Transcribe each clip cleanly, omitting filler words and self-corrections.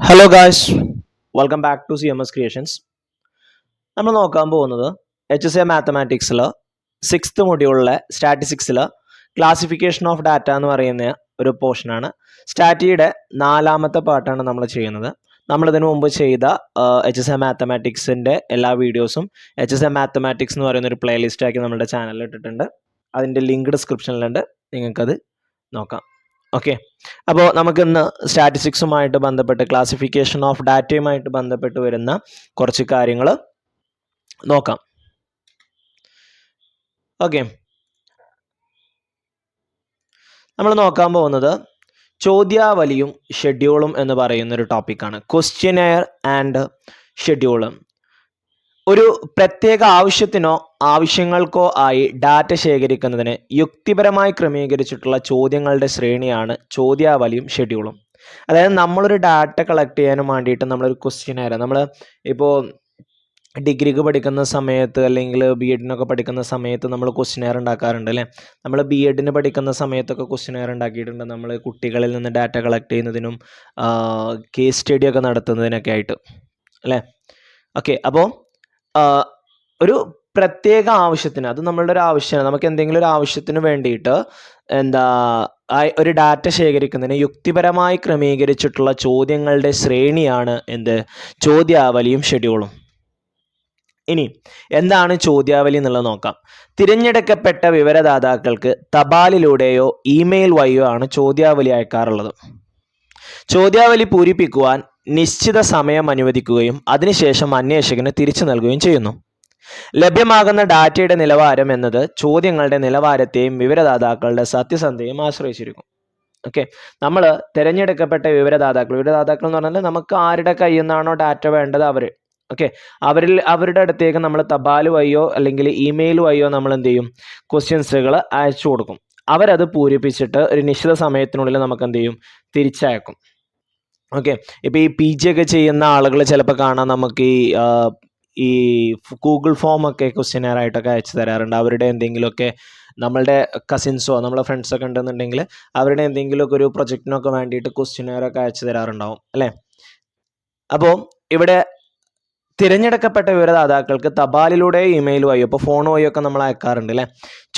Hello guys, welcome back to CMS Creations. നമ്മൾ നോക്കാൻ പോകുന്നത് HSA മാത്തമാറ്റിക്സിൽ 6th മൊഡ്യൂളിലെ സ്റ്റാറ്റിസ്റ്റിക്സിൽ ക്ലാസിഫിക്കേഷൻ ഓഫ് ഡാറ്റ എന്ന് പറയുന്ന ഒരു പോർഷനാണ്. സ്റ്റാറ്റിയുടെ 4ാമത്തെ പാർട്ടാണ് നമ്മൾ ചെയ്യുന്നത്. നമ്മളിതിനു മുമ്പ് ചെയ്ത HSA മാത്തമാറ്റിക്സിൻ്റെ എല്ലാ വീഡിയോസും HSA മാത്തമാറ്റിക്സ് എന്ന് പറയുന്ന ഒരു പ്ലേലിസ്റ്റാക്കി നമ്മുടെ ചാനലിൽ ഇട്ടിട്ടുണ്ട്. അതിൻ്റെ ലിങ്ക് ഡിസ്ക്രിപ്ഷനിലുണ്ട്, നിങ്ങൾക്കത് നോക്കാം. ഓക്കെ, അപ്പോൾ നമുക്കിന്ന് സ്റ്റാറ്റിസ്റ്റിക്സുമായിട്ട് ബന്ധപ്പെട്ട് ക്ലാസിഫിക്കേഷൻ ഓഫ് ഡാറ്റയുമായിട്ട് ബന്ധപ്പെട്ട് വരുന്ന കുറച്ച് കാര്യങ്ങൾ നോക്കാം. ഓക്കെ, നമ്മൾ നോക്കാൻ പോകുന്നത് ചോദ്യാവലിയും ഷെഡ്യൂളും എന്ന് പറയുന്നൊരു ടോപ്പിക്കാണ്. Questionnaire and schedule. ഒരു പ്രത്യേക ആവശ്യങ്ങൾക്കോ ആയി ഡാറ്റ ശേഖരിക്കുന്നതിന് യുക്തിപരമായി ക്രമീകരിച്ചിട്ടുള്ള ചോദ്യങ്ങളുടെ ശ്രേണിയാണ് ചോദ്യാവലിയും ഷെഡ്യൂളും. അതായത് നമ്മളൊരു ഡാറ്റ കളക്ട് ചെയ്യാനും വേണ്ടിയിട്ട് നമ്മളൊരു ക്വസ്റ്റ്യനെയർ, നമ്മൾ ഇപ്പോൾ ഡിഗ്രിക്ക് പഠിക്കുന്ന സമയത്ത് അല്ലെങ്കിൽ BEdനൊക്കെ പഠിക്കുന്ന സമയത്ത് നമ്മൾ ക്വസ്റ്റ്യനെയർ ഉണ്ടാക്കാറുണ്ട് അല്ലേ. നമ്മൾ BEdന് പഠിക്കുന്ന സമയത്തൊക്കെ ക്വസ്റ്റ്യനെയർ ഉണ്ടാക്കിയിട്ടുണ്ട്. നമ്മൾ കുട്ടികളിൽ നിന്ന് ഡാറ്റ കളക്ട് ചെയ്യുന്നതിനും കേസ് സ്റ്റഡിയൊക്കെ നടത്തുന്നതിനൊക്കെ ആയിട്ട് അല്ലേ. ഓക്കെ, അപ്പോൾ ഒരു പ്രത്യേക ആവശ്യത്തിന്, അത് നമ്മളുടെ ഒരു ആവശ്യമാണ്, നമുക്ക് എന്തെങ്കിലും ഒരു ആവശ്യത്തിന് വേണ്ടിയിട്ട് ഒരു ഡാറ്റ ശേഖരിക്കുന്നതിന് യുക്തിപരമായി ക്രമീകരിച്ചിട്ടുള്ള ചോദ്യങ്ങളുടെ ശ്രേണിയാണ് ചോദ്യാവലിയും ഷെഡ്യൂളും. ഇനി എന്താണ് ചോദ്യാവലി എന്നുള്ളത് നോക്കാം. തിരഞ്ഞെടുക്കപ്പെട്ട വിവരദാതാക്കൾക്ക് തപാലിലൂടെയോ ഇമെയിൽ വഴിയോ ആണ് ചോദ്യാവലി അയക്കാറുള്ളത്. ചോദ്യാവലി പൂരിപ്പിക്കുവാൻ നിശ്ചിത സമയം അനുവദിക്കുകയും അതിനുശേഷം അന്വേഷകന് തിരിച്ചു നൽകുകയും ചെയ്യുന്നു. ലഭ്യമാകുന്ന ഡാറ്റയുടെ നിലവാരം എന്നത് ചോദ്യങ്ങളുടെ നിലവാരത്തെയും വിവരദാതാക്കളുടെ സത്യസന്ധതയും ആശ്രയിച്ചിരിക്കും. ഓക്കെ, നമ്മൾ തിരഞ്ഞെടുക്കപ്പെട്ട വിവരദാതാക്കൾ എന്ന് പറഞ്ഞാൽ നമുക്ക് ആരുടെ കയ്യിൽ നിന്നാണോ ഡാറ്റ വേണ്ടത് അവർ, ഓക്കെ, അവരുടെ അടുത്തേക്ക് നമ്മൾ തപാൽ വഴിയോ അല്ലെങ്കിൽ ഇമെയിൽ വഴിയോ നമ്മൾ എന്ത് ചെയ്യും, ക്വസ്റ്റ്യൻസുകൾ അയച്ചു കൊടുക്കും. അവരത് പൂരിപ്പിച്ചിട്ട് ഒരു നിശ്ചിത സമയത്തിനുള്ളിൽ നമുക്ക് എന്ത് ചെയ്യും, തിരിച്ചയക്കും. ഓക്കെ, ഇപ്പോൾ ഈ PG ഒക്കെ ചെയ്യുന്ന ആളുകൾ ചിലപ്പോൾ കാണാം, നമുക്ക് ഈ ഗൂഗിൾ ഫോമൊക്കെ ക്വസ്റ്റ്യനെയർ ആയിട്ടൊക്കെ അയച്ചു തരാറുണ്ട്. അവരുടെ എന്തെങ്കിലുമൊക്കെ നമ്മളുടെ കസിൻസോ നമ്മളെ ഫ്രണ്ട്സൊക്കെ ഉണ്ടെന്നുണ്ടെങ്കിൽ അവരുടെ എന്തെങ്കിലുമൊക്കെ ഒരു പ്രൊജക്റ്റിനൊക്കെ വേണ്ടിയിട്ട് ക്വസ്റ്റ്യനെയറൊക്കെ അയച്ചു തരാറുണ്ടാവും അല്ലേ. അപ്പോൾ ഇവിടെ തിരഞ്ഞെടുക്കപ്പെട്ട വിവരദാതാക്കൾക്ക് തപാലിലൂടെയോ ഇമെയിൽ വഴിയോ ഇപ്പോൾ ഫോൺ വഴിയോ ഒക്കെ നമ്മൾ അയക്കാറുണ്ട് അല്ലേ.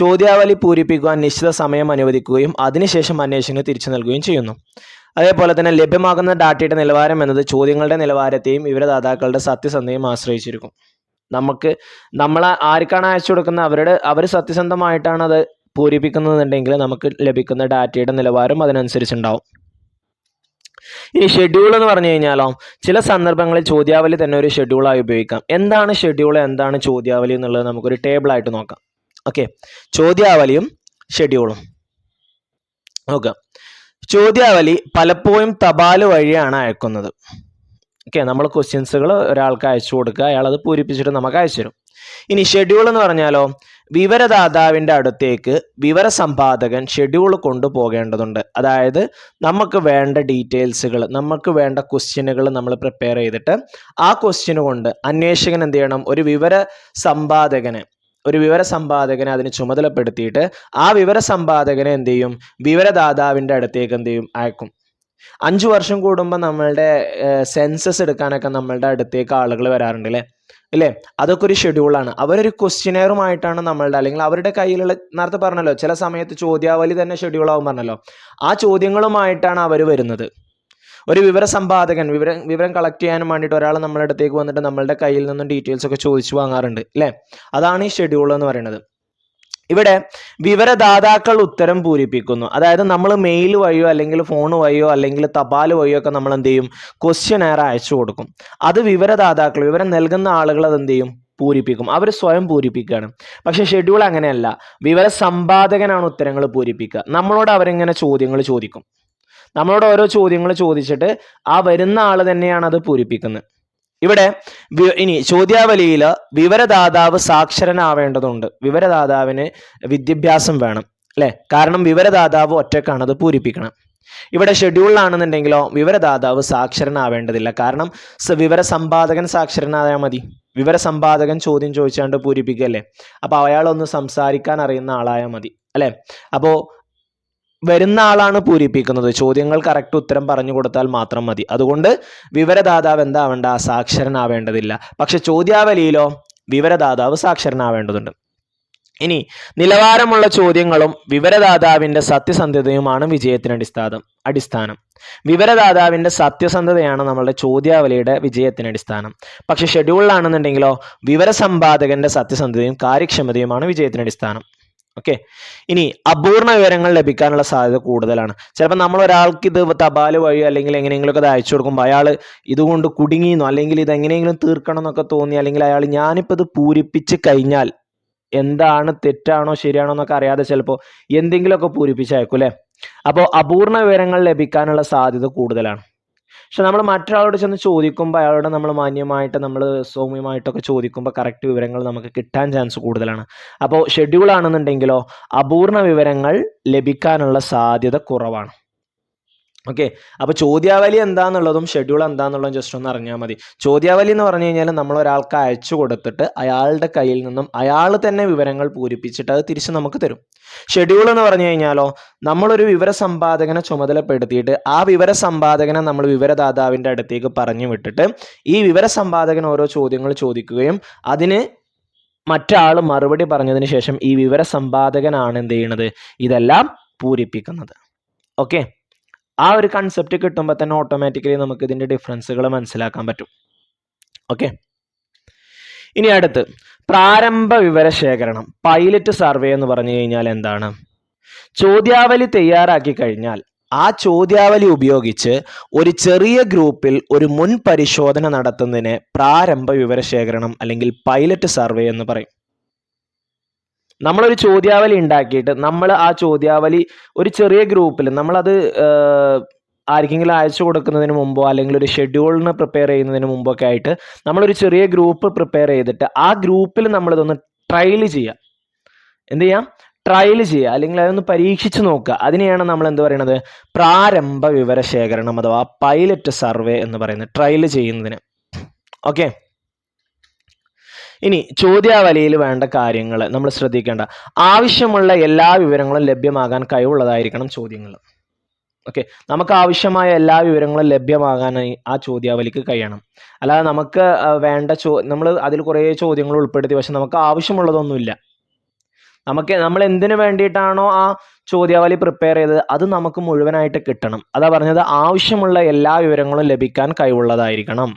ചോദ്യാവലി പൂരിപ്പിക്കുവാൻ നിശ്ചിത സമയം അനുവദിക്കുകയും അതിനുശേഷം അന്വേഷകന് തിരിച്ചു നൽകുകയും ചെയ്യുന്നു. അതേപോലെ തന്നെ ലഭ്യമാകുന്ന ഡാറ്റയുടെ നിലവാരം എന്നത് ചോദ്യങ്ങളുടെ നിലവാരത്തെയും വിവരദാതാക്കളുടെ സത്യസന്ധതയും ആശ്രയിച്ചിരിക്കും. നമ്മൾ ആർക്കാണ് അയച്ചു കൊടുക്കുന്നത്, അവർ സത്യസന്ധമായിട്ടാണ് അത് പൂരിപ്പിക്കുന്നതെന്നുണ്ടെങ്കിൽ നമുക്ക് ലഭിക്കുന്ന ഡാറ്റയുടെ നിലവാരം അതിനനുസരിച്ചുണ്ടാവും. ഇനി ഷെഡ്യൂൾ എന്ന് പറഞ്ഞു കഴിഞ്ഞാലോ, ചില സന്ദർഭങ്ങളിൽ ചോദ്യാവലി തന്നെ ഒരു ഷെഡ്യൂളായി ഉപയോഗിക്കാം. എന്താണ് ഷെഡ്യൂൾ, എന്താണ് ചോദ്യാവലി എന്നുള്ളത് നമുക്കൊരു ടേബിളായിട്ട് നോക്കാം. ഓക്കെ, ചോദ്യാവലിയും ഷെഡ്യൂളും നോക്കാം. ചോദ്യാവലി പലപ്പോഴും തപാൽ വഴിയാണ് അയക്കുന്നത്. ഓക്കെ, നമ്മൾ ക്വസ്റ്റ്യൻസുകൾ ഒരാൾക്ക് അയച്ചു കൊടുക്കുക, അയാൾ അത് പൂരിപ്പിച്ചിട്ട് നമുക്ക് അയച്ചു തരും. ഇനി ഷെഡ്യൂൾ എന്ന് പറഞ്ഞാലോ, വിവരദാതാവിൻ്റെ അടുത്തേക്ക് വിവരസമ്പാദകൻ ഷെഡ്യൂൾ കൊണ്ടുപോകേണ്ടതുണ്ട്. അതായത് നമുക്ക് വേണ്ട ഡീറ്റെയിൽസുകൾ, നമുക്ക് വേണ്ട ക്വസ്റ്റ്യനുകൾ നമ്മൾ പ്രിപ്പയർ ചെയ്തിട്ട് ആ ക്വസ്റ്റ്യന് കൊണ്ട് അന്വേഷകൻ എന്ത് ചെയ്യണം, ഒരു വിവരസമ്പാദകനെ അതിന് ചുമതലപ്പെടുത്തിയിട്ട് ആ വിവരസമ്പാദകനെ എന്ത് ചെയ്യും, വിവരദാതാവിൻ്റെ അടുത്തേക്ക് എന്ത് ചെയ്യും, അയക്കും. 5 വർഷം കൂടുമ്പോൾ നമ്മളുടെ സെൻസസ് എടുക്കാനൊക്കെ നമ്മളുടെ അടുത്തേക്ക് ആളുകൾ വരാറുണ്ട് അല്ലേ. അതൊക്കെ ഒരു ഷെഡ്യൂളാണ്. അവരൊരു ക്വസ്റ്റ്യനെയറുമായിട്ടാണ് നമ്മളുടെ, അല്ലെങ്കിൽ അവരുടെ കയ്യിലുള്ള, നേരത്തെ പറഞ്ഞല്ലോ ചില സമയത്ത് ചോദ്യാവലി തന്നെ ഷെഡ്യൂളാവും പറഞ്ഞല്ലോ, ആ ചോദ്യങ്ങളുമായിട്ടാണ് അവർ വരുന്നത്. ഒരു വിവരസമ്പാദകൻ വിവരം കളക്ട് ചെയ്യാനും വേണ്ടിയിട്ട് ഒരാൾ നമ്മുടെ അടുത്തേക്ക് വന്നിട്ട് നമ്മളുടെ കയ്യിൽ നിന്നും ഡീറ്റെയിൽസ് ഒക്കെ ചോദിച്ചു വാങ്ങാറുണ്ട് അല്ലേ. അതാണ് ഈ ഷെഡ്യൂൾ എന്ന് പറയുന്നത്. ഇവിടെ വിവരദാതാക്കൾ ഉത്തരം പൂരിപ്പിക്കുന്നു. അതായത് നമ്മൾ മെയിൽ വഴിയോ അല്ലെങ്കിൽ ഫോൺ വഴിയോ അല്ലെങ്കിൽ തപാൽ വഴിയോ ഒക്കെ നമ്മൾ എന്ത് ചെയ്യും, ക്വസ്റ്റ്യനെയർ അയച്ചു കൊടുക്കും. അത് വിവരദാതാക്കൾ, വിവരം നൽകുന്ന ആളുകൾ അത് എന്ത് ചെയ്യും, പൂരിപ്പിക്കും. അവർ സ്വയം പൂരിപ്പിക്കുകയാണ്. പക്ഷെ ഷെഡ്യൂൾ അങ്ങനെയല്ല, വിവരസമ്പാദകനാണ് ഉത്തരങ്ങൾ പൂരിപ്പിക്കുക. നമ്മളോട് അവരിങ്ങനെ ചോദ്യങ്ങൾ ചോദിക്കും, നമ്മളോട് ഓരോ ചോദ്യങ്ങൾ ചോദിച്ചിട്ട് ആ വരുന്ന ആൾ തന്നെയാണ് അത് പൂരിപ്പിക്കുന്നത്. ഇവിടെ ഇനി ചോദ്യാവലിയിൽ വിവരദാതാവ് സാക്ഷരനാവേണ്ടതുണ്ട്. വിവരദാതാവിന് വിദ്യാഭ്യാസം വേണം അല്ലേ, കാരണം വിവരദാതാവ് ഒറ്റക്കാണ് അത് പൂരിപ്പിക്കണം. ഇവിടെ ഷെഡ്യൂളിലാണെന്നുണ്ടെങ്കിലോ വിവരദാതാവ് സാക്ഷരനാവേണ്ടതില്ല, കാരണം വിവരസമ്പാദകൻ സാക്ഷരനായാൽ മതി. വിവരസമ്പാദകൻ ചോദ്യം ചോദിച്ചാണ്ട് പൂരിപ്പിക്കുകയല്ലേ, അപ്പോൾ അയാളൊന്ന് സംസാരിക്കാൻ അറിയുന്ന ആളായാൽ മതി അല്ലേ. അപ്പോൾ വരുന്ന ആളാണ് പൂരിപ്പിക്കുന്നത്. ചോദ്യങ്ങൾ കറക്റ്റ് ഉത്തരം പറഞ്ഞു കൊടുത്താൽ മാത്രം മതി. അതുകൊണ്ട് വിവരദാതാവ് എന്താവേണ്ട, സാക്ഷരനാവേണ്ടതില്ല. പക്ഷെ ചോദ്യാവലിയിലോ വിവരദാതാവ് സാക്ഷരനാവേണ്ടതുണ്ട്. ഇനി നിലവാരമുള്ള ചോദ്യങ്ങളും വിവരദാതാവിന്റെ സത്യസന്ധതയുമാണ് വിജയത്തിന് അടിസ്ഥാനം. വിവരദാതാവിന്റെ സത്യസന്ധതയാണ് നമ്മളുടെ ചോദ്യാവലിയുടെ വിജയത്തിന് അടിസ്ഥാനം. പക്ഷെ ഷെഡ്യൂളിലാണെന്നുണ്ടെങ്കിലോ വിവരസമ്പാദകന്റെ സത്യസന്ധതയും കാര്യക്ഷമതയുമാണ് വിജയത്തിന് അടിസ്ഥാനം. ഓക്കെ. ഇനി അപൂർണ വിവരങ്ങൾ ലഭിക്കാനുള്ള സാധ്യത കൂടുതലാണ്. ചിലപ്പോൾ നമ്മൾ ഒരാൾക്ക് ഇത് തപാല് വഴി അല്ലെങ്കിൽ എങ്ങനെയെങ്കിലുമൊക്കെ അത് അയച്ചു കൊടുക്കുമ്പോൾ അയാൾ ഇതുകൊണ്ട് കുടുങ്ങിയെന്നോ അല്ലെങ്കിൽ ഇത് എങ്ങനെയെങ്കിലും തീർക്കണം എന്നൊക്കെ തോന്നി, അല്ലെങ്കിൽ അയാൾ ഞാനിപ്പോൾ ഇത് പൂരിപ്പിച്ച് കഴിഞ്ഞാൽ എന്താണ് തെറ്റാണോ ശരിയാണോ എന്നൊക്കെ അറിയാതെ ചിലപ്പോൾ എന്തെങ്കിലുമൊക്കെ പൂരിപ്പിച്ച് അയക്കും അല്ലേ. അപ്പോൾ അപൂർണ വിവരങ്ങൾ ലഭിക്കാനുള്ള സാധ്യത കൂടുതലാണ്. പക്ഷെ നമ്മൾ മറ്റൊരാളോട് ചെന്ന് ചോദിക്കുമ്പോൾ അയാളോട് നമ്മൾ മാന്യമായിട്ട് നമ്മൾ സൗമ്യമായിട്ടൊക്കെ ചോദിക്കുമ്പോൾ കറക്റ്റ് വിവരങ്ങൾ നമുക്ക് കിട്ടാൻ ചാൻസ് കൂടുതലാണ്. അപ്പോൾ ഷെഡ്യൂൾ ആണെന്നുണ്ടെങ്കിലോ അപൂർണ വിവരങ്ങൾ ലഭിക്കാനുള്ള സാധ്യത കുറവാണ്. ഓക്കെ. അപ്പോൾ ചോദ്യാവലി എന്താണെന്നുള്ളതും ഷെഡ്യൂൾ എന്താണെന്നുള്ളതും ജസ്റ്റ് ഒന്ന് അറിഞ്ഞാൽ മതി. ചോദ്യാവലി എന്ന് പറഞ്ഞു കഴിഞ്ഞാൽ നമ്മൾ ഒരാൾക്ക് അയച്ചു കൊടുത്തിട്ട് അയാളുടെ കയ്യിൽ നിന്നും അയാൾ തന്നെ വിവരങ്ങൾ പൂരിപ്പിച്ചിട്ട് അത് തിരിച്ച് നമുക്ക് തരും. ഷെഡ്യൂൾ എന്ന് പറഞ്ഞു കഴിഞ്ഞാലോ നമ്മളൊരു വിവരസമ്പാദകനെ ചുമതലപ്പെടുത്തിയിട്ട് ആ വിവരസമ്പാദകനെ നമ്മൾ വിവരദാതാവിൻ്റെ അടുത്തേക്ക് പറഞ്ഞു വിട്ടിട്ട് ഈ വിവരസമ്പാദകൻ ഓരോ ചോദ്യങ്ങൾ ചോദിക്കുകയും അതിന് മറ്റാൾ മറുപടി പറഞ്ഞതിന് ശേഷം ഈ വിവരസമ്പാദകനാണ് എന്ത് ചെയ്യണത്, ഇതെല്ലാം പൂരിപ്പിക്കുന്നത്. ഓക്കെ. ആ ഒരു കൺസെപ്റ്റ് കിട്ടുമ്പോൾ തന്നെ ഓട്ടോമാറ്റിക്കലി നമുക്ക് ഇതിൻ്റെ ഡിഫറൻസുകൾ മനസ്സിലാക്കാൻ പറ്റും. ഓക്കെ. ഇനി അടുത്ത് പ്രാരംഭ വിവരശേഖരണം, പൈലറ്റ് സർവേ എന്ന് പറഞ്ഞു കഴിഞ്ഞാൽ എന്താണ്? ചോദ്യാവലി തയ്യാറാക്കി കഴിഞ്ഞാൽ ആ ചോദ്യാവലി ഉപയോഗിച്ച് ഒരു ചെറിയ ഗ്രൂപ്പിൽ ഒരു മുൻ പരിശോധന നടത്തുന്നതിനെ പ്രാരംഭ വിവരശേഖരണം അല്ലെങ്കിൽ പൈലറ്റ് സർവേ എന്ന് പറയും. നമ്മളൊരു ചോദ്യാവലി ഉണ്ടാക്കിയിട്ട് നമ്മൾ ആ ചോദ്യാവലി ഒരു ചെറിയ ഗ്രൂപ്പിൽ നമ്മളത് ആർക്കെങ്കിലും അയച്ചു കൊടുക്കുന്നതിന് മുമ്പോ അല്ലെങ്കിൽ ഒരു ഷെഡ്യൂളിന് പ്രിപ്പയർ ചെയ്യുന്നതിന് മുമ്പോ ഒക്കെ ആയിട്ട് നമ്മളൊരു ചെറിയ ഗ്രൂപ്പ് പ്രിപ്പയർ ചെയ്തിട്ട് ആ ഗ്രൂപ്പിൽ നമ്മളിതൊന്ന് ട്രയൽ ചെയ്യുക. എന്ത് ചെയ്യാം? ട്രയൽ ചെയ്യുക, അല്ലെങ്കിൽ അതൊന്ന് പരീക്ഷിച്ച് നോക്കുക. അതിനെയാണ് നമ്മൾ എന്ത് പറയുന്നത്, പ്രാരംഭ വിവരശേഖരണം അഥവാ പൈലറ്റ് സർവേ എന്ന് പറയുന്നത്, ട്രയൽ ചെയ്യുന്നതിന്. ഓക്കെ. ഇനി ചോദ്യാവലിയിൽ വേണ്ട കാര്യങ്ങൾ നമ്മൾ ശ്രദ്ധിക്കേണ്ട, ആവശ്യമുള്ള എല്ലാ വിവരങ്ങളും ലഭ്യമാകാൻ കഴിവുള്ളതായിരിക്കണം ചോദ്യങ്ങൾ. ഓക്കെ. നമുക്ക് ആവശ്യമായ എല്ലാ വിവരങ്ങളും ലഭ്യമാകാനായി ആ ചോദ്യാവലിക്ക് കഴിയണം. അല്ലാതെ നമുക്ക് വേണ്ട നമ്മൾ അതിൽ കുറേ ചോദ്യങ്ങൾ ഉൾപ്പെടുത്തി പക്ഷെ നമുക്ക് ആവശ്യമുള്ളതൊന്നുമില്ല. നമ്മൾ എന്തിനു വേണ്ടിയിട്ടാണോ ആ ചോദ്യാവലി പ്രിപ്പയർ ചെയ്തത് അത് നമുക്ക് മുഴുവനായിട്ട് കിട്ടണം. അതാ പറഞ്ഞത്, ആവശ്യമുള്ള എല്ലാ വിവരങ്ങളും ലഭിക്കാൻ കഴിവുള്ളതായിരിക്കണം.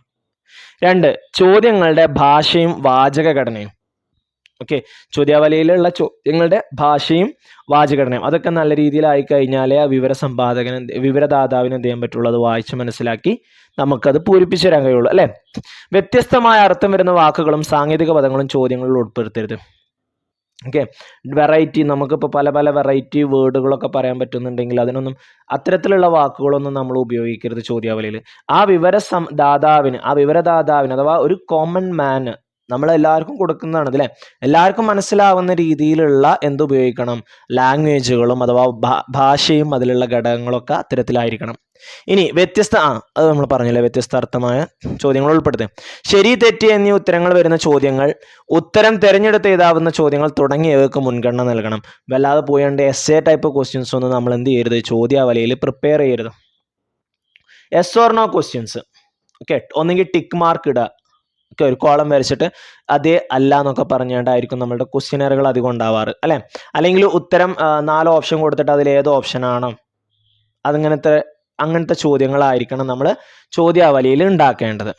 2, ചോദ്യങ്ങളുടെ ഭാഷയും വാചകഘടനയും. ഓക്കെ. ചോദ്യാവലിയിലുള്ള ചോദ്യങ്ങളുടെ ഭാഷയും വാചകഘടനയും അതൊക്കെ നല്ല രീതിയിലായി കഴിഞ്ഞാലേ ആ വിവരദാതാവിന് എന്ത് ചെയ്യാൻ പറ്റുള്ളൂ, അത് വായിച്ച് മനസ്സിലാക്കി നമുക്കത് പൂരിപ്പിച്ചു തരാൻ കഴിയുള്ളൂ അല്ലേ. വ്യത്യസ്തമായ അർത്ഥം വരുന്ന വാക്കുകളും സാങ്കേതിക പദങ്ങളും ചോദ്യങ്ങളിൽ ഉൾപ്പെടുത്തരുത്. ഓക്കെ. വെറൈറ്റി, നമുക്കിപ്പോൾ പല പല വെറൈറ്റി വേർഡുകളൊക്കെ പറയാൻ പറ്റുന്നുണ്ടെങ്കിൽ അതിനൊന്നും അത്തരത്തിലുള്ള വാക്കുകളൊന്നും നമ്മൾ ഉപയോഗിക്കരുത് ചോദ്യാവലിയിൽ. ആ വിവരദാതാവിന് അഥവാ ഒരു കോമൺ മാന് നമ്മളെല്ലാവർക്കും കൊടുക്കുന്നതാണ് ഇതിലെ എല്ലാവർക്കും മനസ്സിലാവുന്ന രീതിയിലുള്ള എന്തുപയോഗിക്കണം, ലാംഗ്വേജുകളും അഥവാ ഭാഷയും അതിലുള്ള ഘടകങ്ങളൊക്കെ അത്തരത്തിലായിരിക്കണം. ഇനി അത് നമ്മൾ പറഞ്ഞില്ലേ, വ്യത്യസ്ത അർത്ഥമായ ചോദ്യങ്ങൾ ഉൾപ്പെടുത്തുക. ശരി തെറ്റ് എന്നീ ഉത്തരങ്ങൾ വരുന്ന ചോദ്യങ്ങൾ, ഉത്തരം തിരഞ്ഞെടുത്ത് എഴുതാവുന്ന ചോദ്യങ്ങൾ തുടങ്ങിയവർക്ക് മുൻഗണന നൽകണം. വല്ലാതെ പോയാണ്ട് എസ്സേ ടൈപ്പ് ക്വസ്റ്റ്യൻസ് ഒന്നും നമ്മൾ എന്ത് ചെയ്യരുത്, ചോദ്യാവലിയിൽ പ്രിപ്പയർ ചെയ്യരുത്. Yes or no questions. Okay. ഒന്നെങ്കിൽ ടിക്ക് മാർക്ക് ഇടുക, ഒക്കെ ഒരു കോളം വരച്ചിട്ട് അതേ അല്ല എന്നൊക്കെ പറഞ്ഞുകൊണ്ടായിരിക്കും നമ്മളുടെ ക്വസ്റ്റ്യനറുകൾ അധികം ഉണ്ടാവാറ് അല്ലേ. അല്ലെങ്കിൽ ഉത്തരം 4 ഓപ്ഷൻ കൊടുത്തിട്ട് അതിൽ ഏത് ഓപ്ഷനാണോ അങ്ങനത്തെ ചോദ്യങ്ങളായിരിക്കണം നമ്മൾ ചോദ്യാവലിയിൽ ഉണ്ടാക്കേണ്ടത്.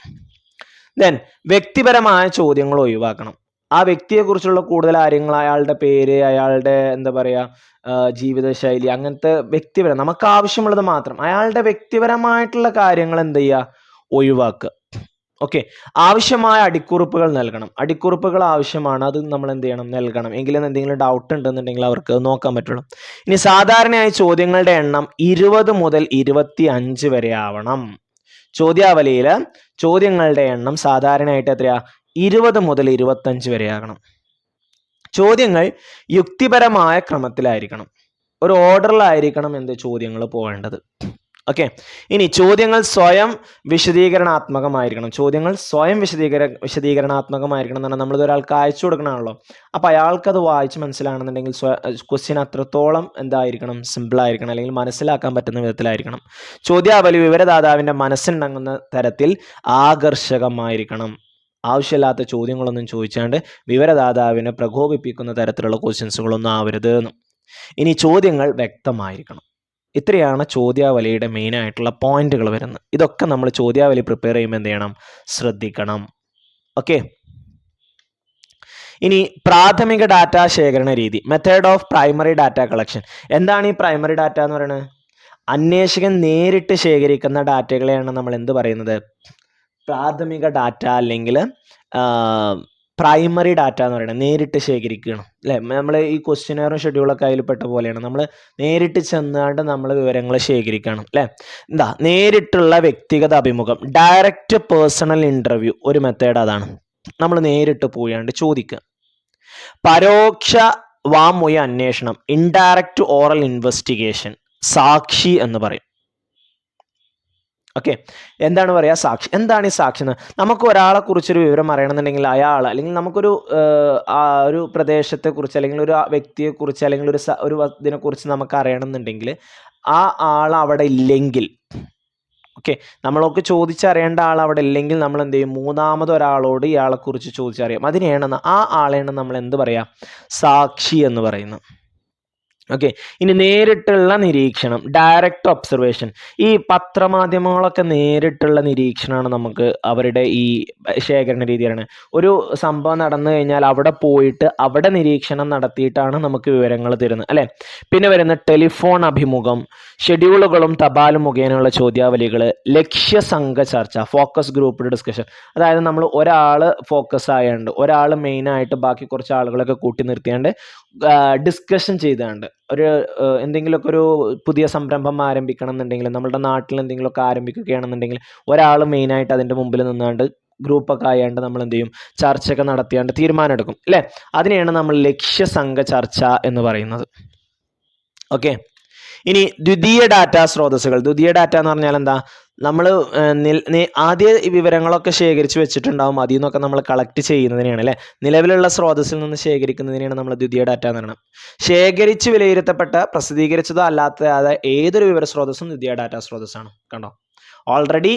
ദെൻ വ്യക്തിപരമായ ചോദ്യങ്ങൾ ഒഴിവാക്കണം. ആ വ്യക്തിയെക്കുറിച്ചുള്ള കൂടുതൽ കാര്യങ്ങൾ, അയാളുടെ പേര്, അയാളുടെ എന്താ പറയുക ജീവിതശൈലി, അങ്ങനത്തെ വ്യക്തിപരം നമുക്ക് ആവശ്യമുള്ളത് മാത്രം, അയാളുടെ വ്യക്തിപരമായിട്ടുള്ള കാര്യങ്ങൾ എന്ത് ചെയ്യുക, ഒഴിവാക്കുക. ഓക്കെ. ആവശ്യമായ അടിക്കുറിപ്പുകൾ നൽകണം. അടിക്കുറിപ്പുകൾ ആവശ്യമാണ്, അത് നമ്മൾ എന്ത് ചെയ്യണം, നൽകണം. എങ്കിലും എന്തെങ്കിലും ഡൗട്ട് ഉണ്ടെന്നുണ്ടെങ്കിൽ അവർക്ക് നോക്കാൻ പറ്റുള്ളൂ. ഇനി സാധാരണയായി ചോദ്യങ്ങളുടെ എണ്ണം 20 മുതൽ 25 വരെ ആവണം. ചോദ്യാവലിയിൽ ചോദ്യങ്ങളുടെ എണ്ണം സാധാരണയായിട്ട് എത്രയാ, 20 മുതൽ 25 വരെ ആകണം. ചോദ്യങ്ങൾ യുക്തിപരമായ ക്രമത്തിലായിരിക്കണം, ഒരു ഓർഡറിലായിരിക്കണം ചോദ്യങ്ങൾ പോകേണ്ടത്. ഓക്കെ. ഇനി ചോദ്യങ്ങൾ സ്വയം വിശദീകരണാത്മകമായിരിക്കണം. ചോദ്യങ്ങൾ സ്വയം വിശദീകരണാത്മകമായിരിക്കണം എന്ന് പറഞ്ഞാൽ നമ്മളിത് ഒരാൾക്ക് അയച്ചു കൊടുക്കണമാണല്ലോ. അപ്പോൾ അയാൾക്കത് വായിച്ച് മനസ്സിലാണെന്നുണ്ടെങ്കിൽ ക്വസ്റ്റ്യൻ അത്രത്തോളം എന്തായിരിക്കണം, സിമ്പിളായിരിക്കണം, അല്ലെങ്കിൽ മനസ്സിലാക്കാൻ പറ്റുന്ന വിധത്തിലായിരിക്കണം. ചോദ്യാവലി വിവരദാതാവിൻ്റെ മനസ്സിനിണങ്ങുന്ന തരത്തിൽ ആകർഷകമായിരിക്കണം. ആവശ്യമില്ലാത്ത ചോദ്യങ്ങളൊന്നും ചോദിച്ചാണ്ട് വിവരദാതാവിനെ പ്രകോപിപ്പിക്കുന്ന തരത്തിലുള്ള ക്വസ്റ്റ്യൻസുകളൊന്നും ആവരുത് എന്ന്. ഇനി ചോദ്യങ്ങൾ വ്യക്തമായിരിക്കണം. ഇത്രയാണ് ചോദ്യാവലിയുടെ മെയിനായിട്ടുള്ള പോയിന്റുകൾ വരുന്നത്. ഇതൊക്കെ നമ്മൾ ചോദ്യാവലി പ്രിപ്പയർ ചെയ്യുമ്പോൾ എന്ത് ചെയ്യണം, ശ്രദ്ധിക്കണം. ഓക്കെ. ഇനി പ്രാഥമിക ഡാറ്റ ശേഖരണ രീതി, method of primary data collection. എന്താണ് ഈ പ്രൈമറി ഡാറ്റ എന്ന് പറയുന്നത്? അന്വേഷകൻ നേരിട്ട് ശേഖരിക്കുന്ന ഡാറ്റകളെയാണ് നമ്മൾ എന്ത് പറയുന്നത്, പ്രാഥമിക ഡാറ്റ അല്ലെങ്കിൽ പ്രൈമറി ഡാറ്റ എന്ന് പറയുന്നത്. നേരിട്ട് ശേഖരിക്കണം അല്ലേ? നമ്മൾ ഈ ക്വസ്റ്റ്യനെയറും ഷെഡ്യൂളൊക്കെ അതിൽ പെട്ട പോലെയാണ്. നമ്മൾ നേരിട്ട് ചെന്നാണ്ട് നമ്മൾ വിവരങ്ങൾ ശേഖരിക്കണം അല്ലേ? എന്താ നേരിട്ടുള്ള വ്യക്തിഗത അഭിമുഖം, ഡയറക്റ്റ് പേഴ്സണൽ ഇൻ്റർവ്യൂ, ഒരു മെത്തേഡ് അതാണ്. നമ്മൾ നേരിട്ട് പോയാണ്ട് ചോദിക്കുക. പരോക്ഷ വാമൊഴി അന്വേഷണം, ഇൻഡയറക്റ്റ് ഓറൽ ഇൻവെസ്റ്റിഗേഷൻ, സാക്ഷി എന്ന് പറയും. ഓക്കെ. എന്താണ് പറയുക, സാക്ഷി. എന്താണ് ഈ സാക്ഷി എന്ന്? നമുക്ക് ഒരാളെ കുറിച്ചൊരു വിവരം അറിയണമെന്നുണ്ടെങ്കിൽ അയാൾ, അല്ലെങ്കിൽ നമുക്കൊരു ഒരു പ്രദേശത്തെക്കുറിച്ച്, അല്ലെങ്കിൽ ഒരു വ്യക്തിയെക്കുറിച്ച്, അല്ലെങ്കിൽ ഒരു ഇതിനെക്കുറിച്ച് നമുക്ക് അറിയണമെന്നുണ്ടെങ്കിൽ ആ ആൾ അവിടെ ഇല്ലെങ്കിൽ, ഓക്കെ, നമ്മളൊക്കെ ചോദിച്ചറിയേണ്ട ആൾ അവിടെ ഇല്ലെങ്കിൽ നമ്മൾ എന്ത് ചെയ്യും, മൂന്നാമതൊരാളോട് ഇയാളെക്കുറിച്ച് ചോദിച്ചറിയാം. അതിനെയാണ് ആ ആളെയാണ് നമ്മൾ എന്ത് പറയുക, സാക്ഷി എന്ന് പറയുന്നത്. ഓക്കെ. ഇനി നേരിട്ടുള്ള നിരീക്ഷണം, ഡയറക്റ്റ് ഒബ്സർവേഷൻ. ഈ പത്രമാധ്യമങ്ങളൊക്കെ നേരിട്ടുള്ള നിരീക്ഷണമാണ് നമുക്ക് അവരുടെ ഈ ശേഖരണ രീതിയാണ്. ഒരു സംഭവം നടന്നു കഴിഞ്ഞാൽ അവിടെ പോയിട്ട് അവിടെ നിരീക്ഷണം നടത്തിയിട്ടാണ് നമുക്ക് വിവരങ്ങൾ തരുന്നത് അല്ലേ? പിന്നെ വരുന്ന ടെലിഫോൺ അഭിമുഖം, ഷെഡ്യൂളുകളും തപാലും മുഖേനയുള്ള ചോദ്യാവലികൾ, ലക്ഷ്യസംഘ ചർച്ച, ഫോക്കസ് ഗ്രൂപ്പ് ഡിസ്കഷൻ. അതായത് നമ്മൾ ഒരാൾ ഫോക്കസ് ആയാണ്ട്, ഒരാൾ മെയിനായിട്ട് ബാക്കി കുറച്ച് ആളുകളൊക്കെ കൂട്ടി നിർത്തിയാണ്ട് ഡിസ്കഷൻ ചെയ്താണ്ട് ഒരു എന്തെങ്കിലുമൊക്കെ ഒരു പുതിയ സംരംഭം ആരംഭിക്കണം എന്നുണ്ടെങ്കിൽ, നമ്മുടെ നാട്ടിൽ എന്തെങ്കിലുമൊക്കെ ആരംഭിക്കുകയാണെന്നുണ്ടെങ്കിൽ ഒരാൾ മെയിനായിട്ട് അതിൻ്റെ മുമ്പിൽ നിന്നാണ്ട് ഗ്രൂപ്പൊക്കെ ആയാണ്ട് നമ്മൾ എന്ത് ചെയ്യും, ചർച്ചയൊക്കെ നടത്തിയാണ്ട് തീരുമാനം എടുക്കും അല്ലേ? അതിനെയാണ് നമ്മൾ ലക്ഷ്യസംഘ ചർച്ച എന്ന് പറയുന്നത്. ഓക്കെ. ഇനി ദ്വിതീയ ഡാറ്റ സ്രോതസ്സുകൾ. ദ്വിതീയ ഡാറ്റ എന്ന് പറഞ്ഞാൽ എന്താ, നമ്മൾ ആദ്യ വിവരങ്ങളൊക്കെ ശേഖരിച്ച് വെച്ചിട്ടുണ്ടാവും, അതിൽ നിന്നൊക്കെ നമ്മൾ കളക്ട് ചെയ്യുന്നതിനെയാണ് അല്ലേ, നിലവിലുള്ള സ്രോതസ്സിൽ നിന്ന് ശേഖരിക്കുന്നതിനെയാണ് നമ്മൾ ദ്വിതീയ ഡാറ്റ എന്ന് പറയുന്നത്. ശേഖരിച്ച് വിലയിരുത്തപ്പെട്ട പ്രസിദ്ധീകരിച്ചതോ അല്ലാത്ത ഏതൊരു വിവര സ്രോതസ്സും ദ്വിതീയ ഡാറ്റ സ്രോതസ്സാണ്. കണ്ടോ, ഓൾറെഡി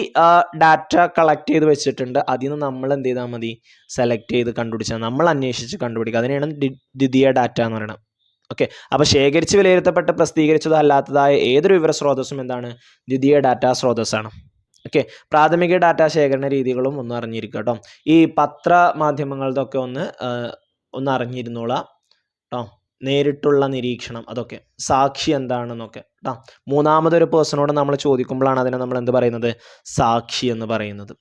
ഡാറ്റ കളക്ട് ചെയ്ത് വെച്ചിട്ടുണ്ട്, അതിൽ നിന്ന് നമ്മൾ എന്ത് ചെയ്താൽ മതി, സെലക്ട് ചെയ്ത് കണ്ടുപിടിച്ചാൽ, നമ്മൾ അന്വേഷിച്ച് കണ്ടുപിടിക്കുക. അതിനെയാണ് ദ്വിതീയ ഡാറ്റ എന്ന് പറയുന്നത്. ഓക്കെ. അപ്പോൾ ശേഖരിച്ച് വിലയിരുത്തപ്പെട്ട് പ്രസിദ്ധീകരിച്ചതോ അല്ലാത്തതായ ഏതൊരു വിവര സ്രോതസ്സും എന്താണ്, ദ്വിതീയ ഡാറ്റ സ്രോതസ്സാണ്. ഓക്കെ. പ്രാഥമിക ഡാറ്റ ശേഖരണ രീതികളും ഒന്ന് അറിഞ്ഞിരിക്കുക കേട്ടോ. ഈ പത്രമാധ്യമങ്ങളുടെയൊക്കെ ഒന്ന് അറിഞ്ഞിരുന്നോളാം കേട്ടോ. നേരിട്ടുള്ള നിരീക്ഷണം, അതൊക്കെ സാക്ഷി എന്താണെന്നൊക്കെ കേട്ടോ. മൂന്നാമതൊരു പേഴ്സണോട് നമ്മൾ ചോദിക്കുമ്പോഴാണ് അതിനെ നമ്മൾ എന്ത് പറയുന്നത്, സാക്ഷി എന്ന് പറയുന്നത്.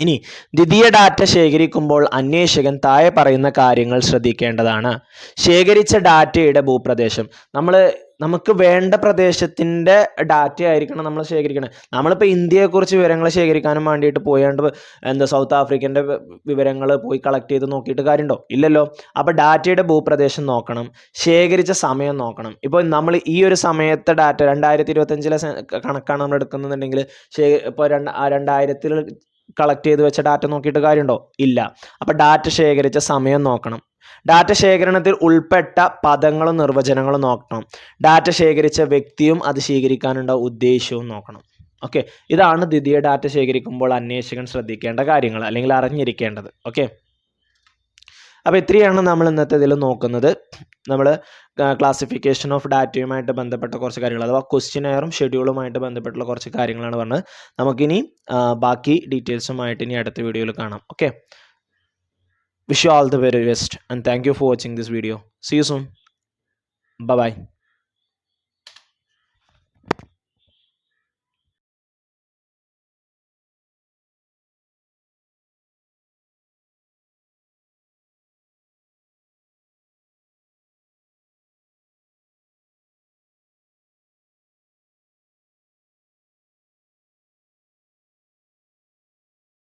ഇനി ദ്വിതീയ ഡാറ്റ ശേഖരിക്കുമ്പോൾ അന്വേഷകൻ താഴെ പറയുന്ന കാര്യങ്ങൾ ശ്രദ്ധിക്കേണ്ടതാണ്. ശേഖരിച്ച ഡാറ്റയുടെ ഭൂപ്രദേശം, നമുക്ക് വേണ്ട പ്രദേശത്തിൻ്റെ ഡാറ്റ ആയിരിക്കണം നമ്മൾ ശേഖരിക്കണം. നമ്മളിപ്പോൾ ഇന്ത്യയെക്കുറിച്ച് വിവരങ്ങൾ ശേഖരിക്കാനും വേണ്ടിയിട്ട് പോയാണ്ട് സൗത്ത് ആഫ്രിക്കൻ്റെ വിവരങ്ങൾ പോയി കളക്ട് ചെയ്ത് നോക്കിയിട്ട് കാര്യമുണ്ടോ? ഇല്ലല്ലോ. അപ്പോൾ ഡാറ്റയുടെ ഭൂപ്രദേശം നോക്കണം, ശേഖരിച്ച സമയം നോക്കണം. ഇപ്പോൾ നമ്മൾ ഈ ഒരു സമയത്തെ ഡാറ്റ 2025 കണക്കാണ് നമ്മൾ എടുക്കുന്നുണ്ടെങ്കിൽ ഇപ്പോൾ 2000 കളക്ട് ചെയ്ത് വെച്ച ഡാറ്റ നോക്കിയിട്ട് കാര്യമുണ്ടോ? ഇല്ല. അപ്പോൾ ഡാറ്റ ശേഖരിച്ച സമയം നോക്കണം. ഡാറ്റ ശേഖരണത്തിൽ ഉൾപ്പെട്ട പദങ്ങളും നിർവചനങ്ങളും നോക്കണം. ഡാറ്റ ശേഖരിച്ച വ്യക്തിയും അത് സ്വീകരിക്കാനുള്ള ഉദ്ദേശവും നോക്കണം. ഓക്കെ. ഇതാണ് ദ്വിതീയ ഡാറ്റ ശേഖരിക്കുമ്പോൾ അന്വേഷകൻ ശ്രദ്ധിക്കേണ്ട കാര്യങ്ങൾ, അല്ലെങ്കിൽ അറിഞ്ഞിരിക്കേണ്ടത്. ഓക്കെ. അപ്പോൾ ഇത്രയാണ് നമ്മൾ ഇന്നത്തെ ഇതിൽ നോക്കുന്നത്. നമ്മൾ ക്ലാസിഫിക്കേഷൻ ഓഫ് ഡാറ്റയുമായിട്ട് ബന്ധപ്പെട്ട കുറച്ച് കാര്യങ്ങൾ, അഥവാ ക്വസ്റ്റ്യനെയറും ഷെഡ്യൂളുമായിട്ട് ബന്ധപ്പെട്ടുള്ള കുറച്ച് കാര്യങ്ങളാണ് പറഞ്ഞത്. നമുക്കിനി ബാക്കി ഡീറ്റെയിൽസുമായിട്ട് ഇനി അടുത്ത വീഡിയോയിൽ കാണാം. Okay. Wish you all the very best and thank you for watching this video. See you soon. Bye by.